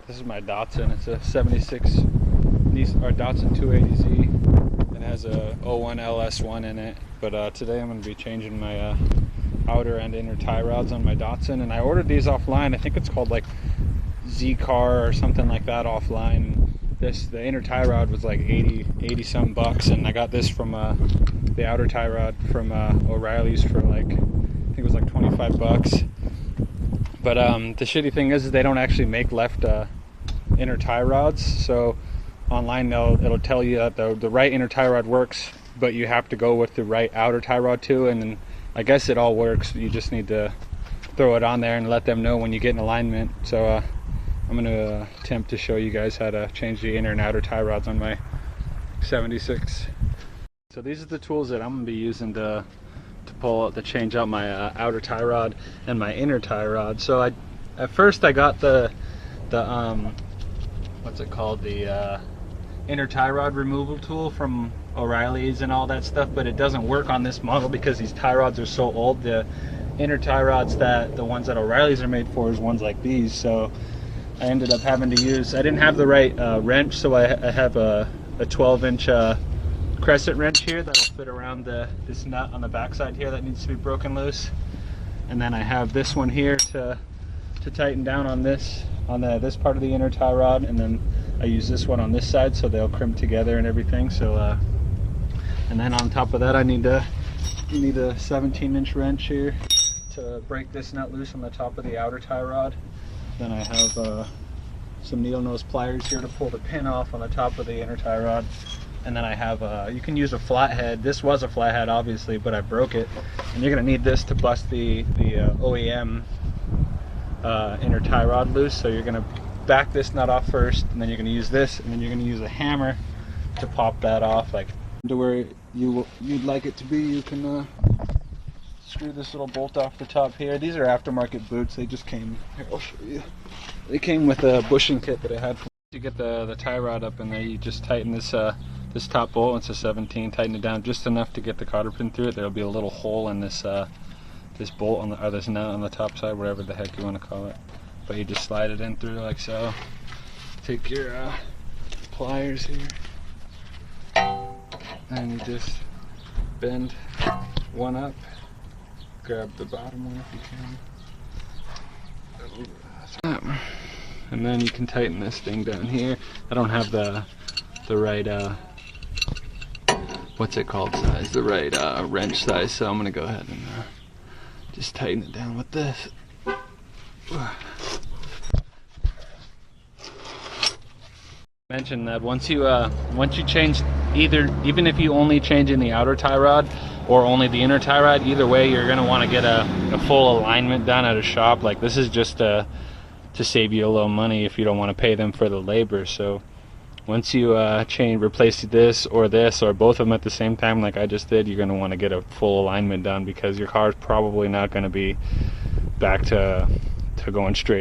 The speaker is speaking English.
This is my Datsun. It's a 76 Datsun 280Z. It has a 01 LS1 in it. But today I'm going to be changing my outer and inner tie rods on my Datsun. And I ordered these offline. I think it's called like Z-Car or something like that offline. The inner tie rod was like 80 some bucks, and I got this from the outer tie rod from O'Reilly's for like, I think it was like 25 bucks. But the shitty thing is they don't actually make left inner tie rods. So online it'll tell you that the right inner tie rod works, but you have to go with the right outer tie rod too. And then I guess it all works. You just need to throw it on there and let them know when you get in alignment. So I'm going to attempt to show you guys how to change the inner and outer tie rods on my 76. So these are the tools that I'm going to be using to change out my outer tie rod and my inner tie rod. So at first I got the what's it called, the inner tie rod removal tool from O'Reilly's and all that stuff, but it doesn't work on this model because these tie rods are so old. The inner tie rods, the ones that O'Reilly's are made for, is ones like these. So I ended up having to use, I didn't have the right wrench, so I have a 12-inch crescent wrench here that'll fit around this nut on the backside here that needs to be broken loose. And then I have this one here to tighten down on this part of the inner tie rod, and then I use this one on this side so they'll crimp together and everything. So and then on top of that you need a 17-inch wrench here to break this nut loose on the top of the outer tie rod. Then I have some needle nose pliers here to pull the pin off on the top of the inner tie rod. And then I have, you can use a flathead. This was a flathead obviously, but I broke it. And you're gonna need this to bust the OEM inner tie rod loose. So you're gonna back this nut off first, and then you're gonna use this, and then you're gonna use a hammer to pop that off, like to where you'd like it to be. You can screw this little bolt off the top here. These are aftermarket boots. They just came, here I'll show you. They came with a bushing kit that I had. You get the tie rod up in there, you just tighten this this top bolt. It's a 17. Tighten it down just enough to get the cotter pin through it. There'll be a little hole in this this bolt on or this nut on the top side, whatever the heck you want to call it. But you just slide it in through like so. Take your pliers here, and you just bend one up. Grab the bottom one if you can. And then you can tighten this thing down here. I don't have the right what's it called size, the right wrench size, so I'm gonna go ahead and just tighten it down with this. Mention that once you change even if you only change in the outer tie rod or only the inner tie rod, either way you're gonna want to get a full alignment done at a shop. Like this is just to save you a little money if you don't want to pay them for the labor. So once you replace this or both of them at the same time like I just did, you're going to want to get a full alignment done, because your car is probably not going to be back to going straight.